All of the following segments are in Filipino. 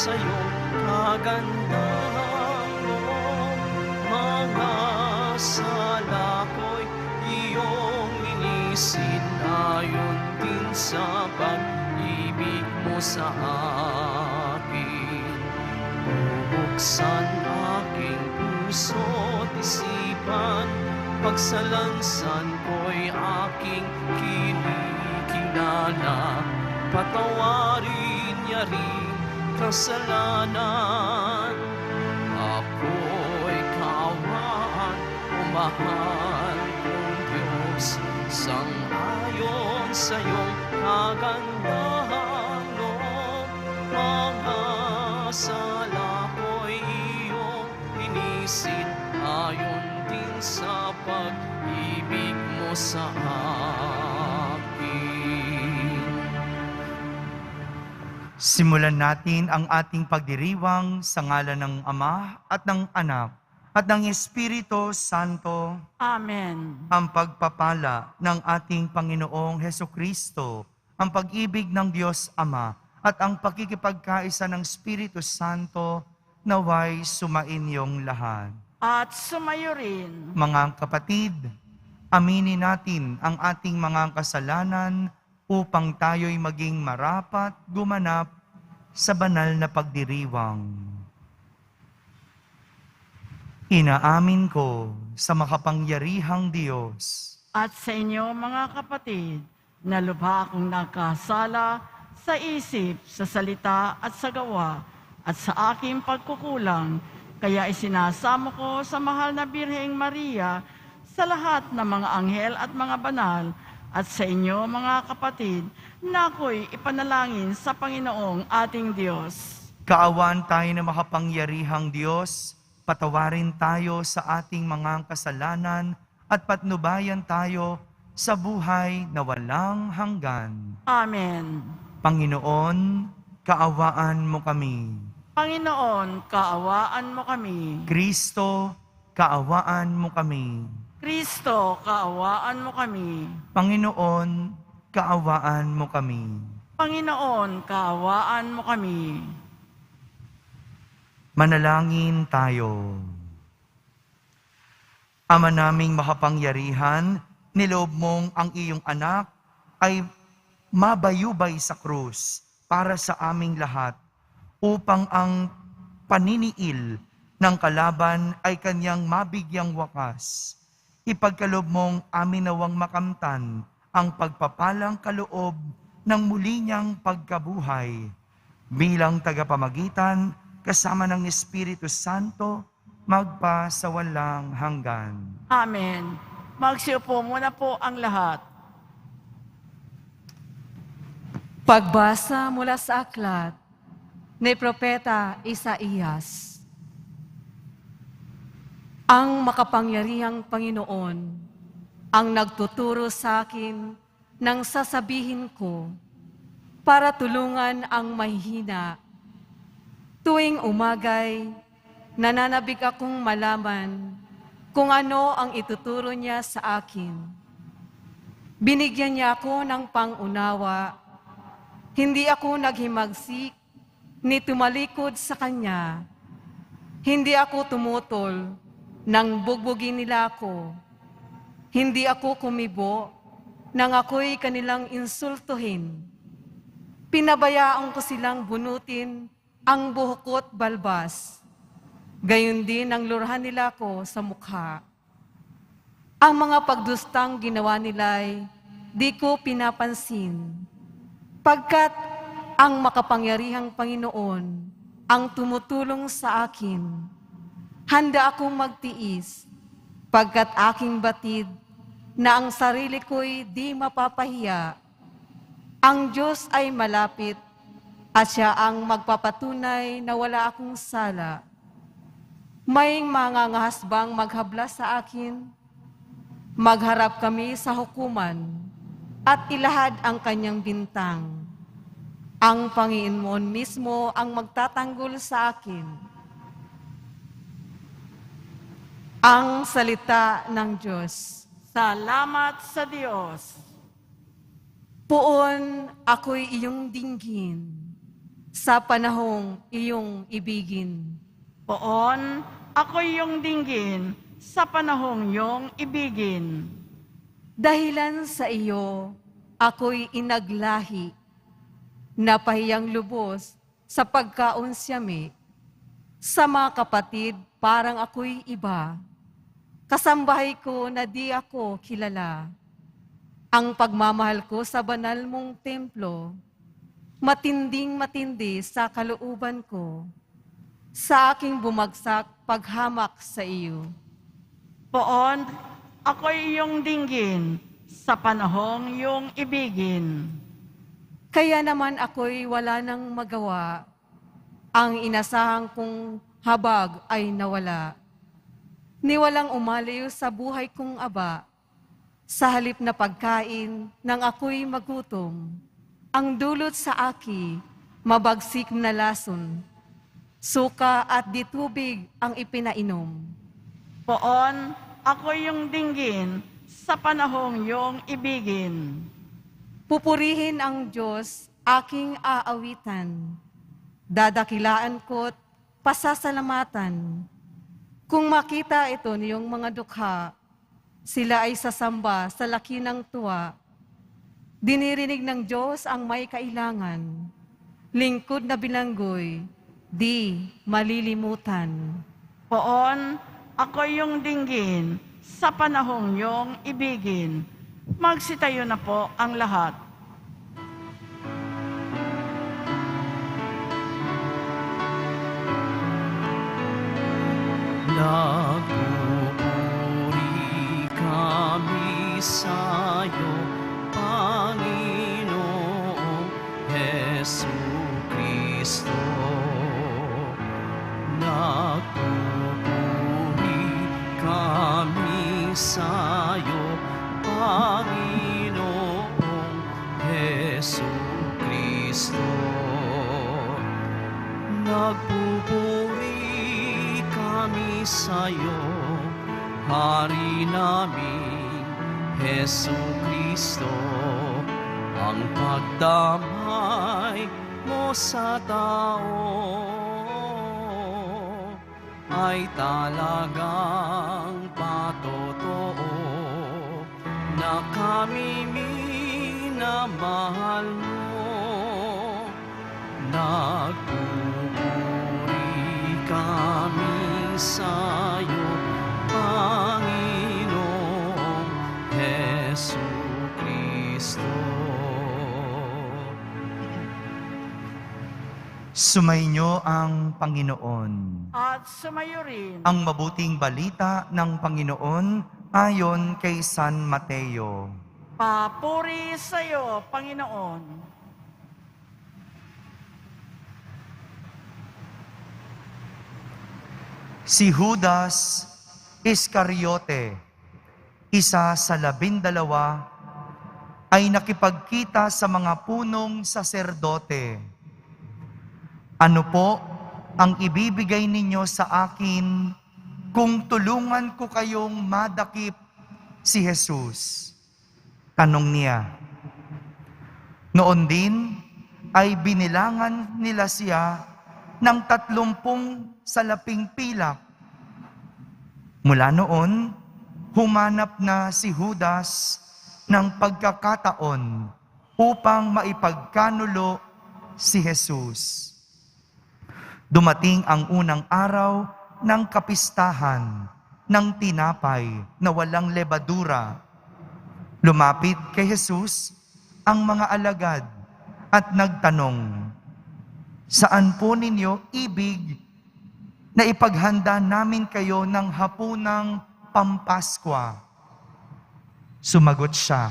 sa iyong kagandahang loob. Mga sala ko'y iyong linisin, ayon din sa pag-ibig mo sa akin. Bubuksan aking puso't isipan, pagsalansan ko'y aking kinikilala. Patawarin niya rin kasalanan. Ako'y kaawaan, umahal kong Diyos, sang-ayon sa iyong kagandahang loob. Mga sala ko'y iyong linisin, ayon din sa pag-ibig mo sa akin. Simulan natin ang ating pagdiriwang sa ngalan ng Ama at ng Anak at ng Espiritu Santo. Amen. Ang pagpapala ng ating Panginoong Hesukristo, ang pag-ibig ng Diyos Ama at ang pakikipagkaisa ng Espiritu Santo naway sumainyong lahat. At sumayo rin. Mga kapatid, aminin natin ang ating mga kasalanan upang tayo'y maging marapat gumanap sa banal na pagdiriwang. Inaamin ko sa makapangyarihang Diyos At sa inyo mga kapatid, na lubha akong nagkasala sa isip, sa salita at sa gawa, at sa aking pagkukulang, kaya isinasamo ko sa mahal na Birheng Maria, sa lahat ng mga anghel at mga banal, at sa inyo mga kapatid, na ako'y ipanalangin sa Panginoong ating Diyos. Kaawaan tayo na makapangyarihang Diyos, patawarin tayo sa ating mga kasalanan at patnubayan tayo sa buhay na walang hanggan. Amen. Panginoon, kaawaan mo kami. Panginoon, kaawaan mo kami. Kristo, kaawaan mo kami. Kristo, kaawaan mo kami. Panginoon, kaawaan mo kami. Panginoon, kaawaan mo kami. Manalangin tayo. Ama naming makapangyarihan, niloob mong ang iyong anak ay mabayubay sa krus para sa aming lahat, upang ang paniniil ng kalaban ay kanyang mabigyang wakas. Ipagkaloob mong amin nawang makamtan ang pagpapalang kaloob ng muli niyang pagkabuhay. Bilang tagapamagitan, kasama ng Espiritu Santo, magpa sa walang hanggan. Amen. Magsiupo muna po ang lahat. Pagbasa mula sa aklat ni Propeta Isaías. Ang makapangyarihang Panginoon ang nagtuturo sa akin ng sasabihin ko para tulungan ang mahihina. Tuwing umagay, nananabik akong malaman kung ano ang ituturo niya sa akin. Binigyan niya ako ng pangunawa. Hindi ako naghimagsik ni tumalikod sa Kanya. Hindi ako tumutol nang bugbugin nila ako. Hindi ako kumibo nang ako'y kanilang insultuhin. Pinabayaan ko silang bunutin ang buhok't balbas. Gayon din ang lurahan nila ko sa mukha. Ang mga pagdustang ginawa nila'y di ko pinapansin. Pagkat ang makapangyarihang Panginoon ang tumutulong sa akin, handa akong magtiis, pagkat aking batid na ang sarili ko'y di mapapahiya. Ang Diyos ay malapit at Siya ang magpapatunay na wala akong sala. May mga ngahasbang maghabla sa akin, magharap kami sa hukuman at ilahad ang kanyang bintang. Ang Panginoon mismo ang magtatanggol sa akin. Ang salita ng Diyos. Salamat sa Diyos. Poon ako'y iyong dinggin. sa panahong iyong ibigin. Poon, ako'y iyong dinggin sa panahong iyong ibigin. Dahilan sa iyo, ako'y inaglahi, napahiyang lubos sa pagkaunsyami. Sa mga kapatid, parang ako'y iba. Kasambahay ko na di ako kilala. Ang pagmamahal ko sa banal mong templo, matinding matindi sa kalooban ko, sa aking bumagsak paghamak sa iyo. Poon, ako'y iyong dinggin sa panahong iyong ibigin. Kaya naman ako'y wala nang magawa. Ang inasahan kong habag ay nawala. Niwalang umalayo sa buhay kong aba. Sa halip na pagkain nang ako'y magutom. Ang dulot sa aki, mabagsik na lason. Suka at di tubig ang ipinainom. Poon, ako'y iyong dinggin sa panahong iyong ibigin. Pupurihin ang Diyos, aking aawitan. Dadakilaan ko't pasasalamatan. Kung makita ito niyong mga dukha, sila ay sasamba sa laki ng tuwa. Dinirinig ng Diyos ang may kailangan. Lingkod na bilanggoy, di malilimutan. Poon, ako'y iyong dinggin sa panahong iyong ibigin. Magsitayo na po ang lahat. Nagpupuri kami sa'yo, Panginoong Jesucristo. Nagpupuri kami sa'yo, Panginoong Jesucristo. Nagpupuri kami sa'yo, Hari namin, Jesucristo. Ang pagdamay mo sa tao ay talagang patotoo na kami minamahal mo. Nagpupuri kami sa'yo, Panginoong Jesucristo. Sumainyo ang Panginoon. At sumayo rin. Ang mabuting balita ng Panginoon ayon kay San Mateo. Papuri sa iyo, Panginoon. Si Judas Iscariote, isa sa 12, ay nakipagkita sa mga punong saserdote. Ano po ang ibibigay ninyo sa akin kung tulungan ko kayong madakip si Jesus? Tanong niya. Noon din ay binilangan nila siya ng 30 salaping pilak. Mula noon, humanap na si Judas ng pagkakataon upang maipagkanulo si Jesus. Dumating ang unang araw ng kapistahan ng tinapay na walang lebadura. Lumapit kay Jesus ang mga alagad at nagtanong, "Saan po ninyo ibig na ipaghanda namin kayo ng hapunang Pampaskwa?" Sumagot siya,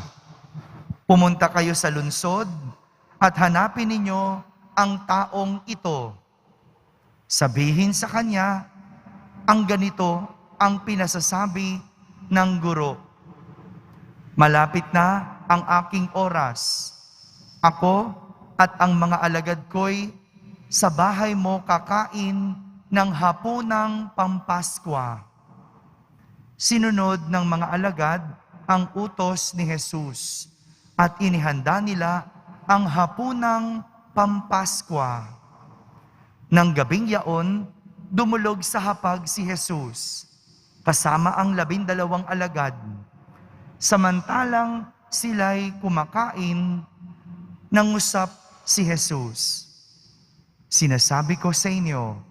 "Pumunta kayo sa lungsod at hanapin ninyo ang taong ito. Sabihin sa kanya, ang ganito ang pinasasabi ng guro. Malapit na ang aking oras. Ako at ang mga alagad ko'y sa bahay mo kakain ng hapunang Pampaskwa." Sinunod ng mga alagad ang utos ni Jesus at inihanda nila ang hapunang Pampaskwa. Nang gabing yaon, dumulog sa hapag si Jesus, kasama ang 12 alagad. Samantalang sila'y kumakain, nangusap si Jesus. Sinasabi ko sa inyo,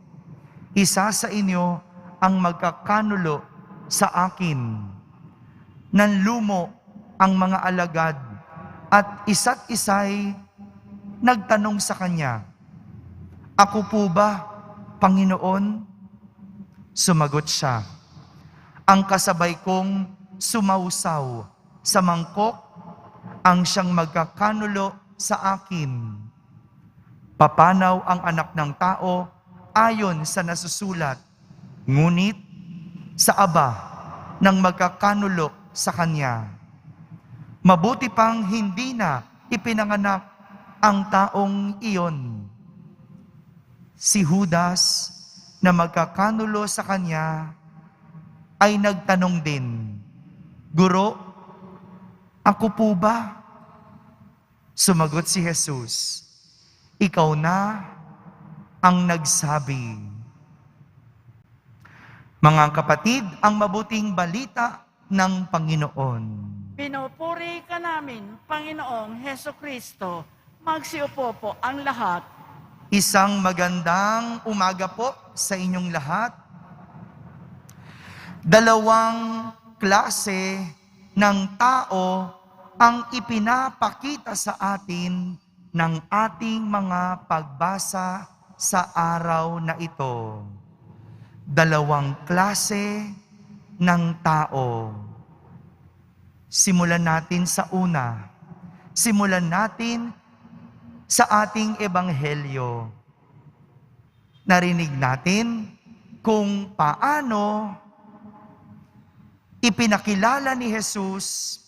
isa sa inyo ang magkakanulo sa akin. Nanlumo ang mga alagad at isa't isa'y nagtanong sa kanya, "Ako po ba, Panginoon?" Sumagot siya, "Ang kasabay kong sumausaw sa mangkok ang siyang magkakanulo sa akin. Papanaw ang anak ng tao ayon sa nasusulat, ngunit sa aba ng magkakanulo sa kanya. Mabuti pang hindi na ipinanganak ang taong iyon." Si Judas na magkakanulo sa kanya ay nagtanong din, "Guro, ako po ba?" Sumagot si Jesus, "Ikaw na ang nagsabi." Mga kapatid, ang mabuting balita ng Panginoon. Pinupuri ka namin, Panginoong Heso Kristo. Magsiupo po ang lahat. Isang magandang umaga po sa inyong lahat. Dalawang klase ng tao ang ipinapakita sa atin ng ating mga pagbasa sa araw na ito. Dalawang klase ng tao. Simulan natin sa una. Simulan natin sa ating ebanghelyo. Narinig natin kung paano ipinakilala ni Jesus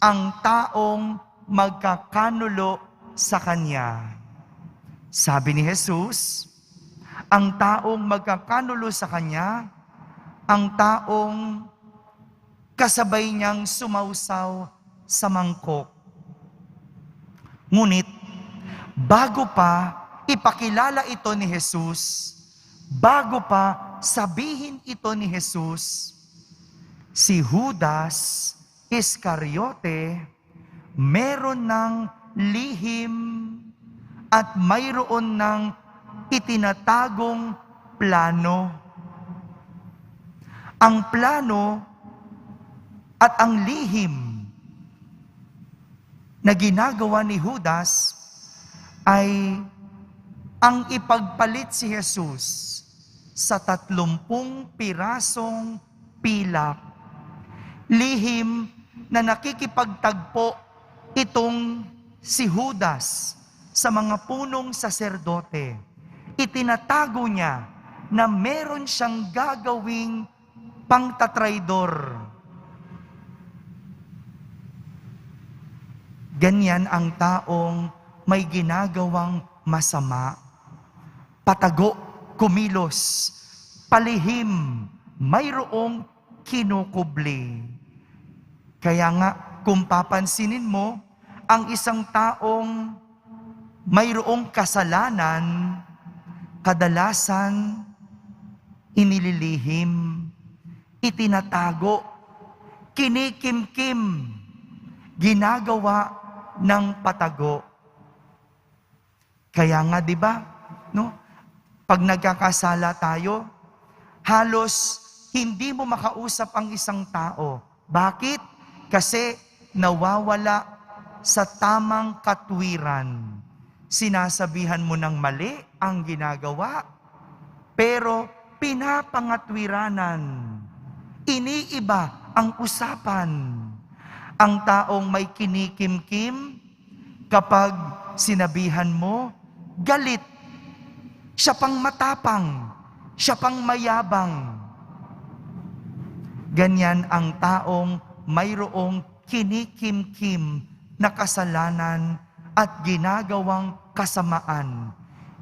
ang taong magkakanulo sa Kanya. Sabi ni Jesus, ang taong magkakanulo sa Kanya, ang taong kasabay niyang sumausaw sa mangkok. Ngunit, bago pa ipakilala ito ni Jesus, bago pa sabihin ito ni Jesus, si Judas Iscariote meron ng lihim at mayroon ng itinatagong plano. Ang plano at ang lihim na ginagawa ni Judas ay ang ipagpalit si Jesus sa 30 pirasong pilak. Lihim na nakikipagtagpo itong si Judas sa mga punong saserdote. Itinatago niya na meron siyang gagawing pangtatraidor. Ganyan ang taong may ginagawang masama, patago, kumilos, palihim, mayroong kinukubli. Kaya nga, kung papansinin mo, ang isang taong mayroong kasalanan, kadalasan, inililihim, itinatago, kinikimkim, ginagawa ng patago. Kaya nga, di ba, no? Pag nagkakasala tayo, halos hindi mo makausap ang isang tao. Bakit? Kasi nawawala sa tamang katwiran. Sinasabihan mo ng mali ang ginagawa, pero pinapangatwiranan. Iniiba ang usapan. Ang taong may kinikimkim, kapag sinabihan mo, galit. Siya pang matapang. Siya pang mayabang. Ganyan ang taong mayroong kinikimkim na kasalanan at ginagawang kasamaan.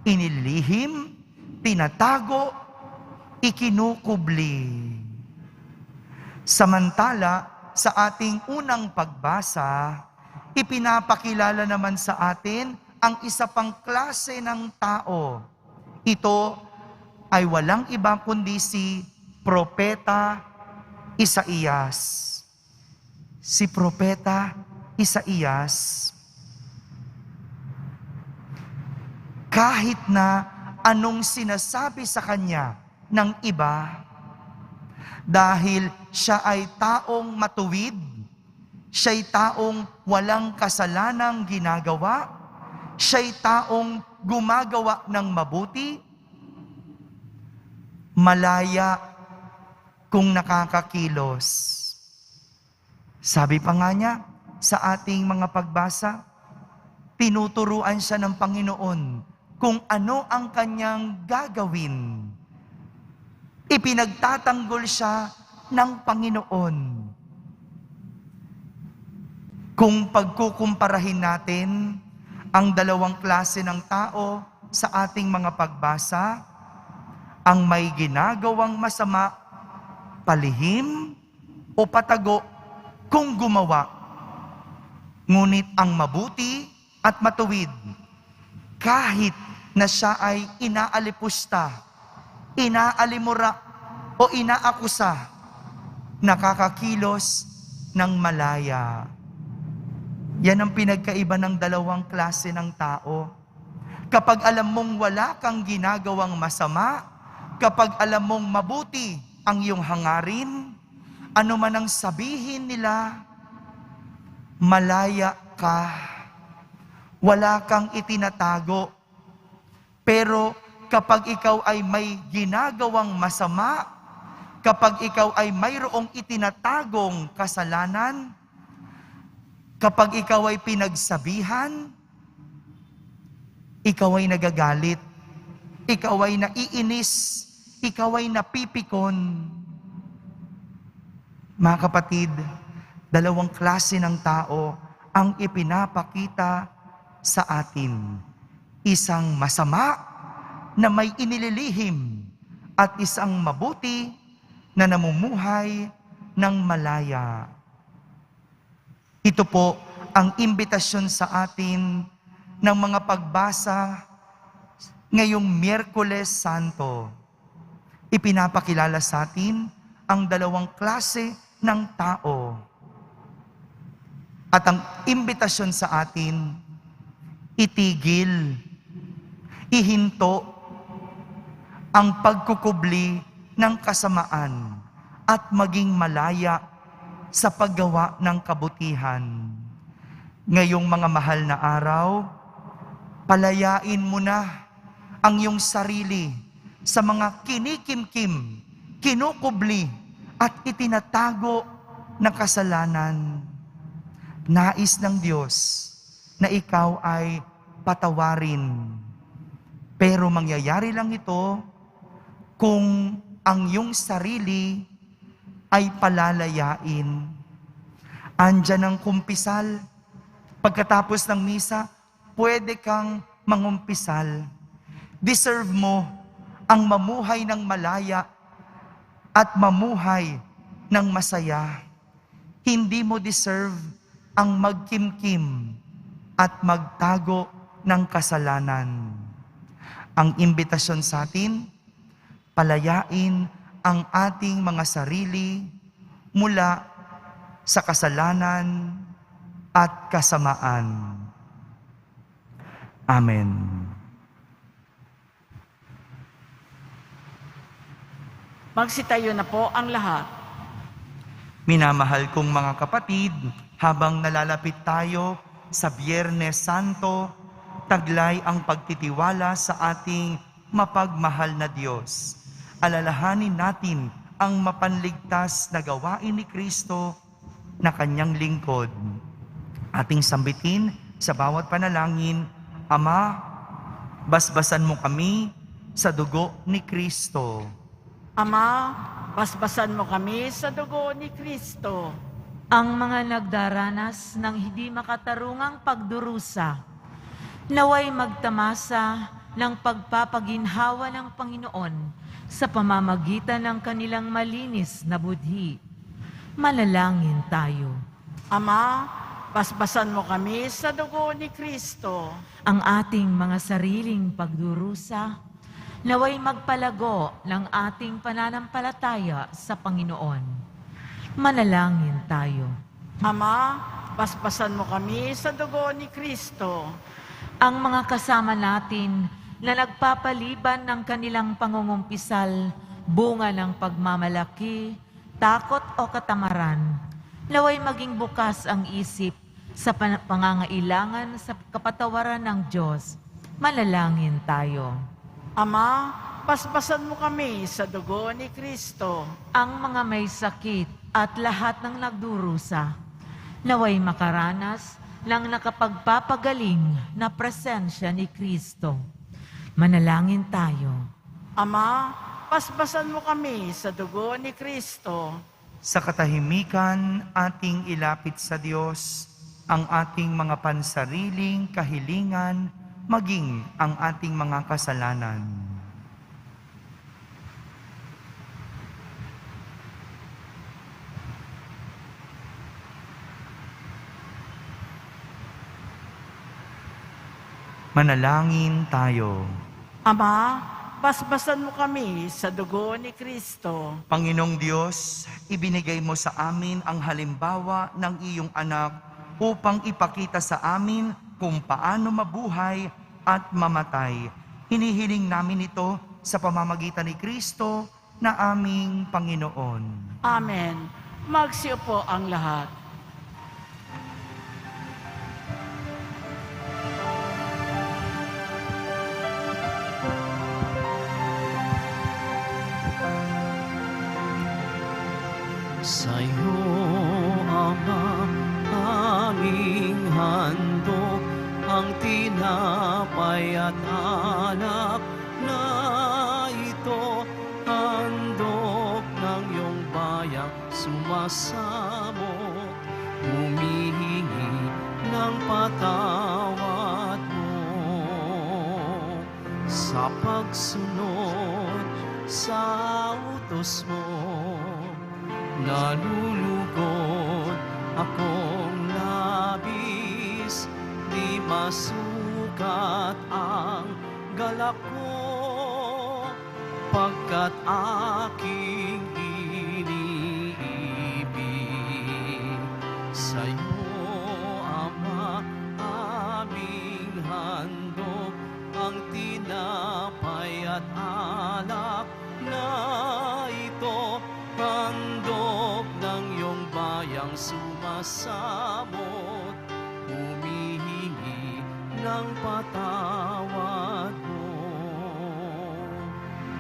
Inilihim, tinatago, ikinukubli. Samantala, sa ating unang pagbasa, ipinapakilala naman sa atin ang isa pang klase ng tao. Ito ay walang iba kundi si Propeta Isaías. Si Propeta Isaías, kahit na anong sinasabi sa kanya ng iba, dahil siya ay taong matuwid, siya'y taong walang kasalanang ginagawa, siya'y taong gumagawa ng mabuti, malaya kung nakakakilos. Sabi pa nga niya, sa ating mga pagbasa, tinuturuan siya ng Panginoon kung ano ang kanyang gagawin. Ipinagtatanggol siya ng Panginoon. Kung pagkukumparahin natin ang dalawang klase ng tao sa ating mga pagbasa, ang may ginagawang masama, palihim o patago kung gumawa. Ngunit ang mabuti at matuwid, kahit na siya ay inaalipusta, inaalimura o inaakusa, nakakakilos ng malaya. Yan ang pinagkaiba ng dalawang klase ng tao. Kapag alam mong wala kang ginagawang masama, kapag alam mong mabuti ang iyong hangarin, ano man ang sabihin nila, malaya ka. Wala kang itinatago. Pero kapag ikaw ay may ginagawang masama, kapag ikaw ay mayroong itinatagong kasalanan, kapag ikaw ay pinagsabihan, ikaw ay nagagalit, ikaw ay naiinis, ikaw ay napipikon. Mga kapatid, dalawang klase ng tao ang ipinapakita sa atin. Isang masama na may inililihim at isang mabuti na namumuhay ng malaya. Ito po ang imbitasyon sa atin ng mga pagbasa ngayong Miyerkules Santo. Ipinapakilala sa atin ang dalawang klase ng tao. At ang imbitasyon sa atin, itigil, ihinto ang pagkukubli ng kasamaan at maging malaya sa paggawa ng kabutihan. Ngayong mga mahal na araw, palayain mo na ang iyong sarili sa mga kinikimkim, kinukubli at itinatago na kasalanan. Nais ng Diyos na ikaw ay patawarin. Pero mangyayari lang ito kung ang iyong sarili ay palalayain. Andyan ang kumpisal. Pagkatapos ng misa, pwede kang mangumpisal. Deserve mo ang mamuhay ng malaya at mamuhay ng masaya. Hindi mo deserve ang magkimkim at magtago ng kasalanan. Ang imbitasyon sa atin, palayain ang ating mga sarili mula sa kasalanan at kasamaan. Amen. Magsitayo na po ang lahat. Minamahal kong mga kapatid, habang nalalapit tayo sa Biyernes Santo, taglay ang pagtitiwala sa ating mapagmahal na Diyos. Alalahanin natin ang mapanligtas na gawain ni Kristo na kanyang lingkod. Ating sambitin sa bawat panalangin, Ama, basbasan mo kami sa dugo ni Kristo. Ama, basbasan mo kami sa dugo ni Kristo. Ang mga nagdaranas ng hindi makatarungang pagdurusa, naway magtamasa ng pagpapaginhawa ng Panginoon sa pamamagitan ng kanilang malinis na budhi. Manalangin tayo. Ama, basbasan mo kami sa dugo ni Kristo. Ang ating mga sariling pagdurusa, Naway magpalago ng ating pananampalataya sa Panginoon. Manalangin tayo. Ama, paspasan mo kami sa dugo ni Kristo. Ang mga kasama natin na nagpapaliban ng kanilang pangungumpisal, bunga ng pagmamalaki, takot o katamaran, naway maging bukas ang isip sa pangangailangan sa kapatawaran ng Diyos. Manalangin tayo. Ama, paspasan mo kami sa dugo ni Kristo. Ang mga may sakit at lahat ng nagdurusa, naway makaranas ng nakapagpapagaling na presensya ni Kristo. Manalangin tayo. Ama, paspasan mo kami sa dugo ni Kristo. Sa katahimikan, ating ilapit sa Diyos ang ating mga pansariling kahilingan, maging ang ating mga kasalanan. Manalangin tayo. Ama, paspasan mo kami sa dugo ni Kristo. Panginoong Diyos, ibinigay mo sa amin ang halimbawa ng iyong anak upang ipakita sa amin kung paano mabuhay at mamatay. Hinihiling namin ito sa pamamagitan ni Kristo na aming Panginoon. Amen. Magsiupo ang lahat. Sa'yo, Ama, aming handog, ang tinapay at alak na ito, handog ng iyong bayang sumasamot, humihingi ng patawad mo sa pagsunod sa utos mo. Nalulugod akong labis, di masukat ang galak ko, pagkat aking iniibig. Sa'yo, Ama, aming handog, ang tinapay at alak na ito, handog ng iyong bayang sumasamot, humihingi ng patawad mo.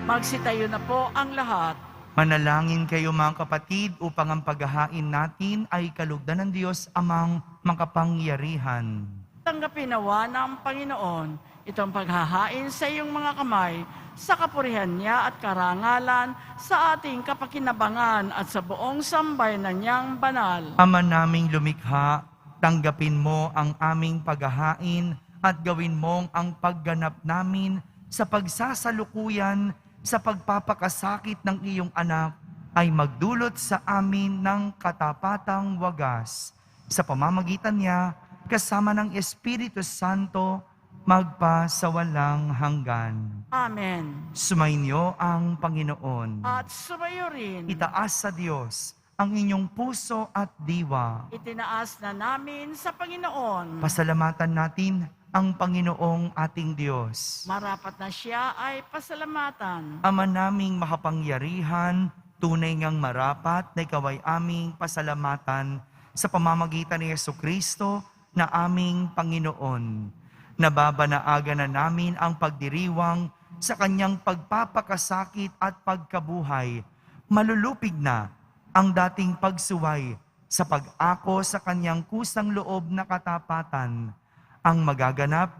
Magsitayo na po ang lahat. Manalangin kayo mga kapatid upang ang paghahain natin ay kalugdan ng Diyos amang makapangyarihan. Tanggapin nawa ng Panginoon itong paghahain sa iyong mga kamay, sa kapurihan niya at karangalan, sa ating kapakinabangan at sa buong sambayanan niyang banal. Ama naming lumikha, tanggapin mo ang aming paghahain at gawin mong ang pagganap namin sa pagsasalukuyan sa pagpapakasakit ng iyong anak ay magdulot sa amin ng katapatang wagas. Sa pamamagitan niya, kasama ng Espiritu Santo, magpa sa walang hanggan. Amen. Sumainyo ang Panginoon. At sumayo rin, Itaas sa Diyos ang inyong puso at diwa. itinaas na namin sa Panginoon. Pasalamatan natin ang Panginoong ating Diyos. Marapat na siya ay pasalamatan. Ama naming makapangyarihan, tunay ngang marapat na ikaw ay aming pasalamatan sa pamamagitan ni Jesucristo na aming Panginoon. Nababanaaga na namin ang pagdiriwang sa kanyang pagpapakasakit at pagkabuhay. Malulupig na ang dating pagsuway sa pag-ako sa kanyang kusang loob na katapatan. Ang magaganap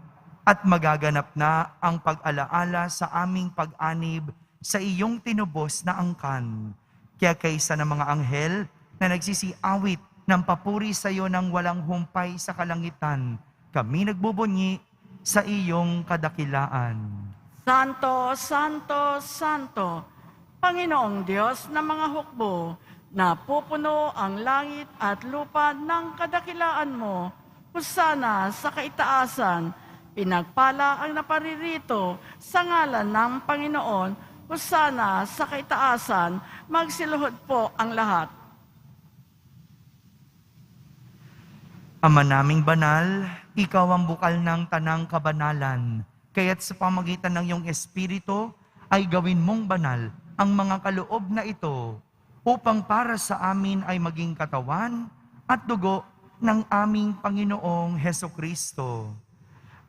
na ang pag-alaala sa aming pag-anib sa iyong tinubos na angkan. Kaya kaysa ng mga anghel na nagsisiawit ng papuri sa iyo ng walang humpay sa kalangitan, kami nagbubunyi sa iyong kadakilaan. Santo, Santo, Santo, Panginoong Diyos ng mga hukbo, na pupuno ang langit at lupa ng kadakilaan mo, husana sa kaitaasan, Pinagpala ang naparirito sa ngalan ng Panginoon. Hosana sa kaitaasan, magsiluhod po ang lahat. Ama naming banal, ikaw ang bukal ng tanang kabanalan. Kaya't sa pamagitan ng iyong Espiritu, ay gawin mong banal ang mga kaloob na ito upang para sa amin ay maging katawan at dugo ng aming Panginoong Hesukristo.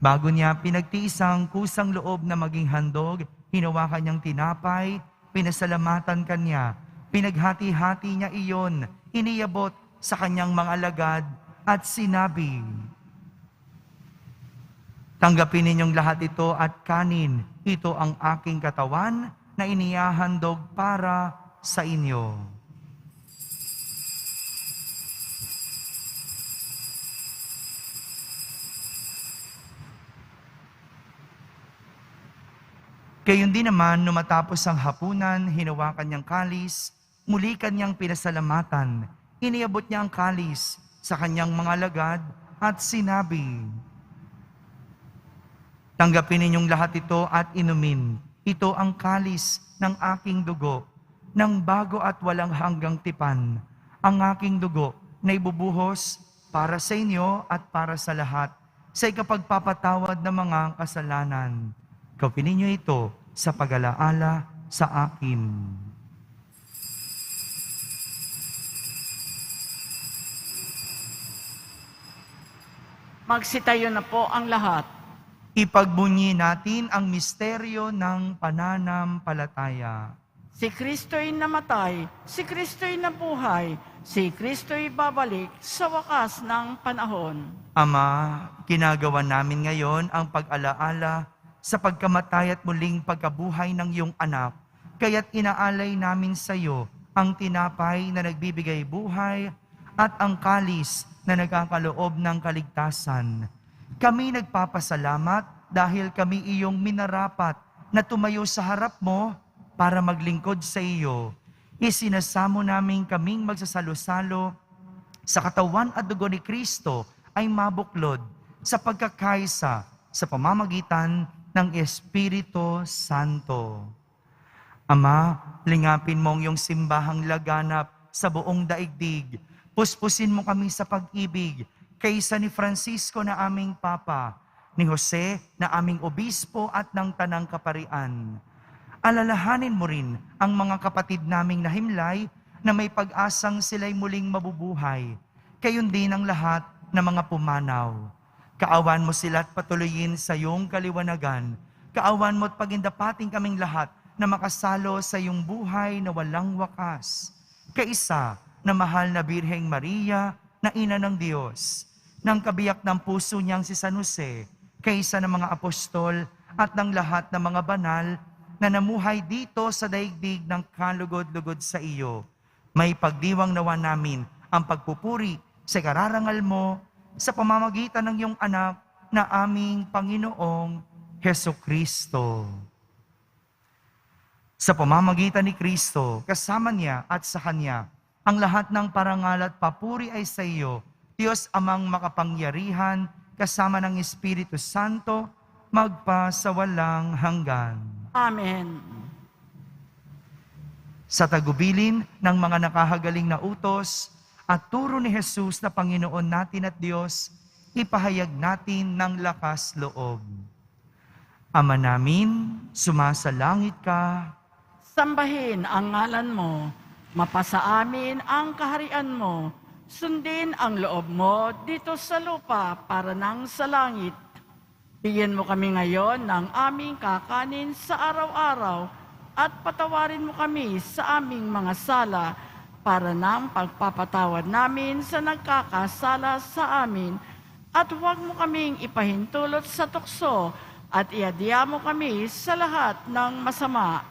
Bago niya pinagtiis ang kusang loob na maging handog, hinawakan niyang tinapay, pinasalamatan kanya, pinaghati-hati niya iyon, iniyabot sa kanyang mga alagad at sinabi, "Tanggapin ninyong lahat ito at kanin, ito ang aking katawan na inihahandog para sa inyo." Gayon din naman, numatapos ang hapunan, hinawakan niyang kalis, muli kanyang pinasalamatan, iniabot niya ang kalis sa kanyang mga alagad at sinabi, "Tanggapin ninyong lahat ito at inumin. Ito ang kalis ng aking dugo, ng bago at walang hanggang tipan. Ang aking dugo na ibubuhos para sa inyo at para sa lahat, sa ikapagpapatawad ng mga kasalanan. Gawin ninyo ito sa pag-alaala sa akin." Magsitayo na po ang lahat. Ipagbunyi natin ang misteryo ng pananampalataya. Si Kristo'y namatay, si Kristo'y nabuhay, si Kristo'y babalik sa wakas ng panahon. Ama, ginagawa namin ngayon ang pag-alaala sa pagkamatay at muling pagkabuhay ng iyong anak, kaya't inaalay namin sa iyo ang tinapay na nagbibigay buhay at ang kalis na nagkakaloob ng kaligtasan. Kami nagpapasalamat dahil kami iyong minarapat na tumayo sa harap mo para maglingkod sa iyo. Isinasamo namin kaming magsasalo-salo sa katawan at dugo ni Kristo ay mabuklod sa pagkakaisa sa pamamagitan ng Espiritu Santo. Ama, lingapin mo ang iyong simbahang laganap sa buong daigdig. Puspusin mo kami sa pag-ibig kaysa ni Francisco na aming Papa, ni Jose na aming Obispo at ng Tanang Kaparian. Alalahanin mo rin ang mga kapatid naming nahimlay na may pag-asang sila'y muling mabubuhay. Kayon din ang lahat ng mga pumanaw. Kaawan mo sila at patuloyin sa iyong kaliwanagan. Kaawan mo at pagindapating kaming lahat na makasalo sa iyong buhay na walang wakas. Kaisa na mahal na Birheng Maria na Ina ng Diyos, ng kabiyak ng puso niyang si San Jose, kaisa ng mga apostol at ng lahat ng mga banal na namuhay dito sa daigdig ng kalugod-lugod sa iyo. May pagdiwang nawa namin ang pagpupuri sa kararangal mo sa pamamagitan ng iyong anak na aming Panginoong Hesukristo. Sa pamamagitan ni Kristo, kasama niya at sa Kanya, ang lahat ng parangal at papuri ay sa iyo, Diyos Amang makapangyarihan, kasama ng Espiritu Santo, magpa sa walang hanggan. Amen. Sa tagubilin ng mga nakahagaling na utos at turo ni Jesus na Panginoon natin at Diyos, ipahayag natin ng lakas loob. Ama namin, sumasalangit ka. Sambahin ang ngalan mo, mapasa amin ang kaharian mo, sundin ang loob mo dito sa lupa para nang sa langit. Bigyan mo kami ngayon ng aming kakanin sa araw-araw at patawarin mo kami sa aming mga sala para nang pagpapatawad namin sa nagkakasala sa amin at huwag mo kaming ipahintulot sa tukso at iadya mo kami sa lahat ng masama.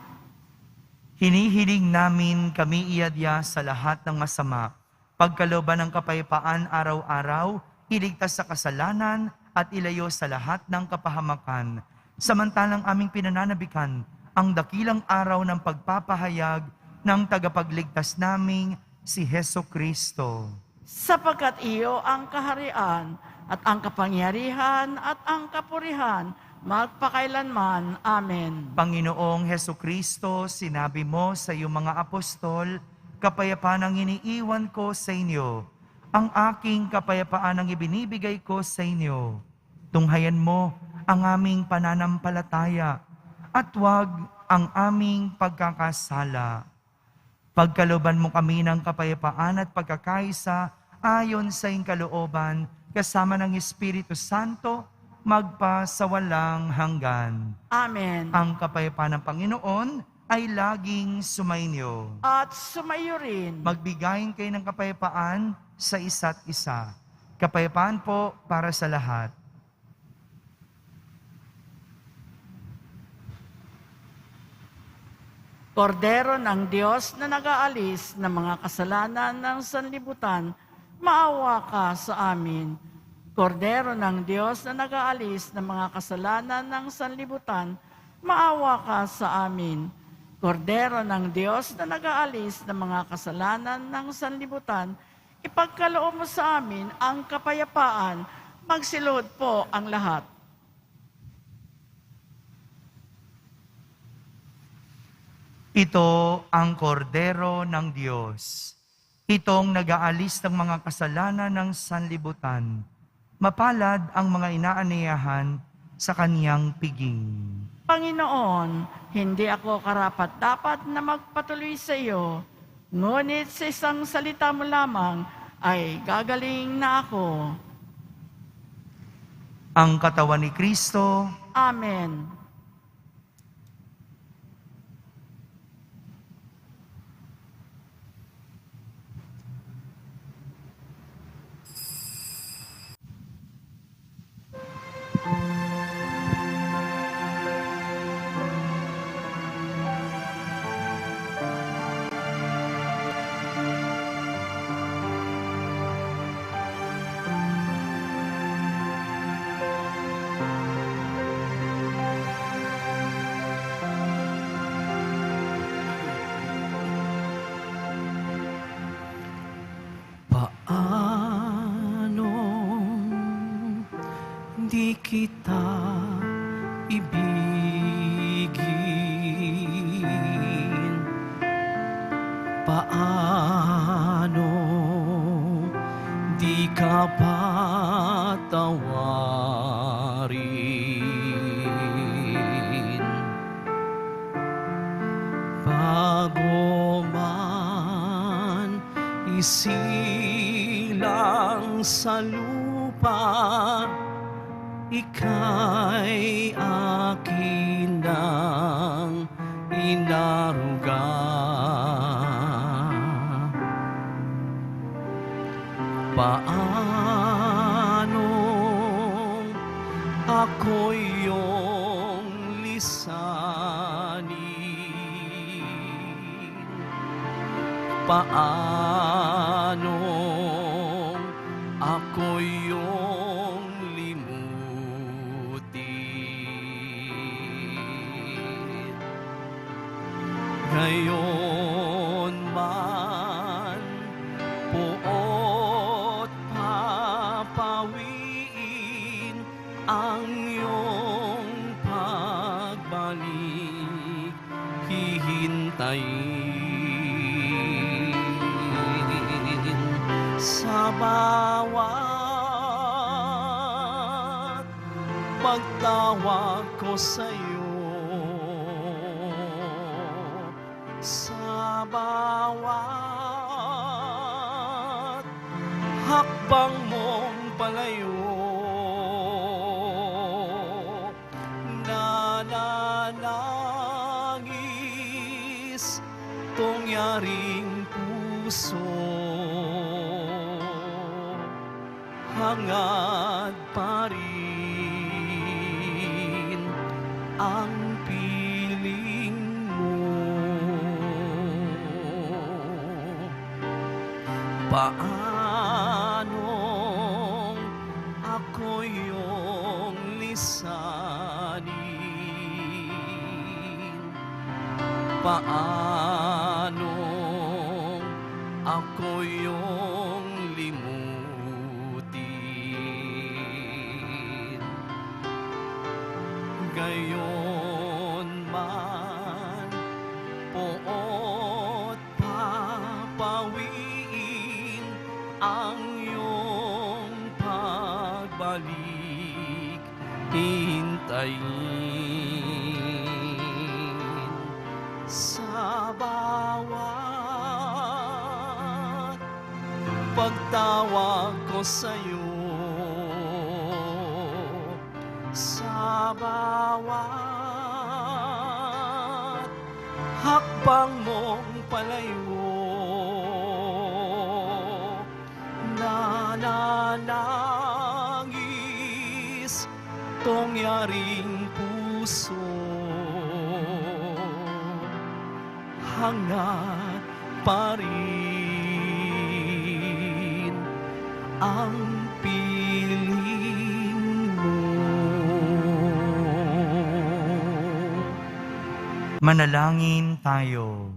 Hinihiling namin kami iadya sa lahat ng masama, pagkalooban ng kapayapaan araw-araw, iligtas sa kasalanan at ilayo sa lahat ng kapahamakan. Samantalang aming pinananabikan ang dakilang araw ng pagpapahayag ng tagapagligtas naming si Hesukristo. Sapagkat iyo ang kaharian at ang kapangyarihan, at ang kapurihan, magpakailanman. Amen. Panginoong Heso Kristo, sinabi mo sa iyong mga apostol, kapayapaan ang iniiwan ko sa inyo. Ang aking kapayapaan ang ibinibigay ko sa inyo. Tunghayan mo ang aming pananampalataya at huwag ang aming pagkakasala. Pagkalooban mo kami ng kapayapaan at pagkakaisa ayon sa iyong kalooban, kasama ng Espiritu Santo, magpasawalang hanggan. Amen. Ang kapayapaan ng Panginoon ay laging sumainyo. At sumayo rin. Magbigayin kayo ng kapayapaan sa isa't isa. Kapayapaan po para sa lahat. Kordero ng Diyos na nag-aalis ng mga kasalanan ng sanlibutan, maawa ka sa amin. Kordero ng Diyos na nag-aalis ng mga kasalanan ng sanlibutan, maawa ka sa amin. Kordero ng Diyos na nag-aalis ng mga kasalanan ng sanlibutan, ipagkaloob mo sa amin ang kapayapaan. Magsilod po ang lahat. Ito ang kordero ng Diyos. Itong nag-aalis ng mga kasalanan ng sanlibutan. Mapalad ang mga inaaniyahan sa kaniyang piging. Panginoon, hindi ako karapat-dapat na magpatuloy sa iyo, ngunit sa isang salita mo lamang ay gagaling na ako. Ang katawan ni Kristo, Amen. Paano di kita ibigin? Paano di ka patawarin? Bago man isilang sa lupa, ika'y akin ng inaruga. Paano ako iyong lisanin? Paano ako iyong limutin? Gayon man puot papawiin ang iyong pagbalik, hihintayin sa bawat pagtawag ko sa'yo, sa bawat hakbang mong palayo, nananangis tungyaring puso, hangad pa rin ang piling mo. Paano ako iyong lisanin? Paano ako iyong limutin? gayon man poot papawiin ang iyong pagbalik, hintayin sa bawat pagtawag ko sa'yo, sa bawat hakbang mong palayo, nananangis tong yaring puso, hangad pa rin ang piling mo. Manalangin tayo.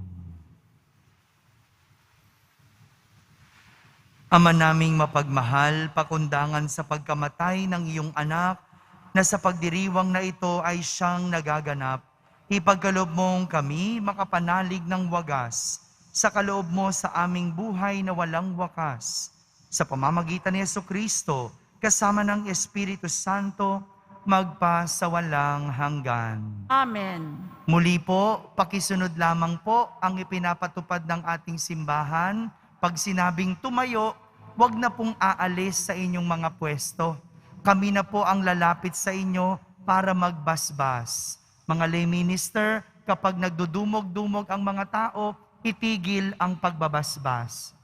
Ama naming mapagmahal, pakundangan sa pagkamatay ng iyong anak, na sa pagdiriwang na ito ay siyang nagaganap, ipagkaloob mong kami makapanalig ng wagas sa kaloob mo sa aming buhay na walang wakas. Sa pamamagitan ni Jesucristo, kasama ng Espiritu Santo, magpa sa walang hanggan. Amen. Muli po, pakisunod lamang po ang ipinapatupad ng ating simbahan. Pag sinabing tumayo, wag na pong aalis sa inyong mga pwesto. Kami na po ang lalapit sa inyo para magbasbas. Mga lay minister, kapag nagdudumog-dumog ang mga tao, itigil ang pagbabasbas.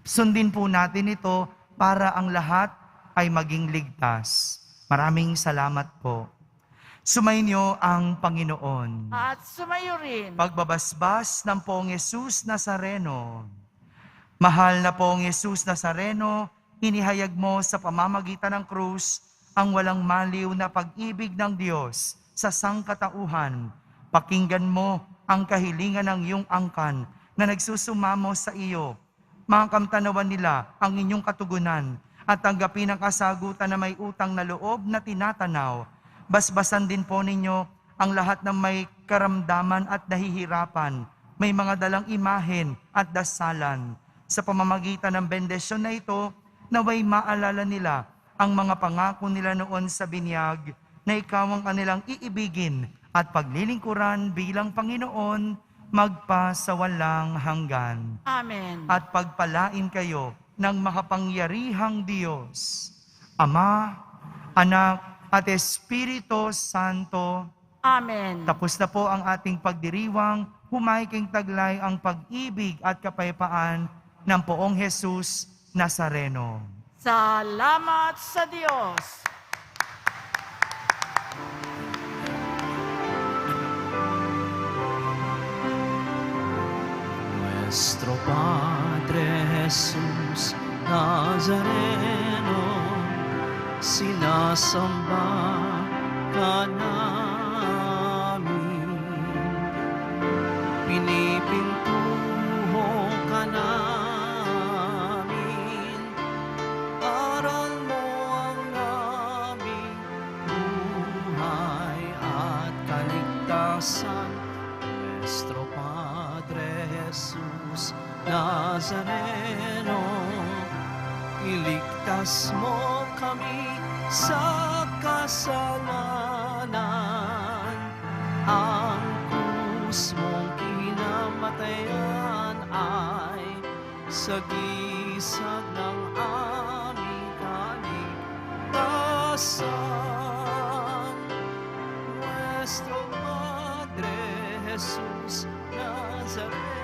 Sundin po natin ito para ang lahat ay maging ligtas. Maraming salamat po. Sumainyo ang Panginoon. At sumayo rin. Pagbabasbas ng Poong Yesus Nazareno. Mahal na Poong Yesus Nazareno, inihayag mo sa pamamagitan ng krus ang walang maliw na pag-ibig ng Diyos sa sangkatauhan. Pakinggan mo ang kahilingan ng iyong angkan na nagsusumamo sa iyo. Makamtanawan nila ang inyong katugunan at tanggapin ang kasagutan na may utang na loob na tinatanaw. Basbasan din po ninyo ang lahat ng may karamdaman at nahihirapan, may mga dalang imahen at dasalan. Sa pamamagitan ng bendisyon na ito, naway maalala nila ang mga pangako nila noon sa binyag na ikaw ang kanilang iibigin at paglilingkuran bilang Panginoon magpa sa walang hanggan. Amen. At pagpalain kayo ng makapangyarihang Diyos, Ama, Anak, at Espiritu Santo. Amen. Tapos na po ang ating pagdiriwang, humaiking taglay ang pag-ibig at kapayapaan ng Poong Jesus Nazareno. Salamat sa Diyos. Nuestro Padre Jesus Nazareno, sinasamba ka namin, pinipintuho ka namin, aral mo ang aming buhay at kaligtasan. Nuestro Padre Jesus Nazareno, iligtas mo kami sa kasalanan. Ang krus mong kinamatayan ay sagisag ng aming kaligtasan. Nuestro Padre Jesus Nazareno,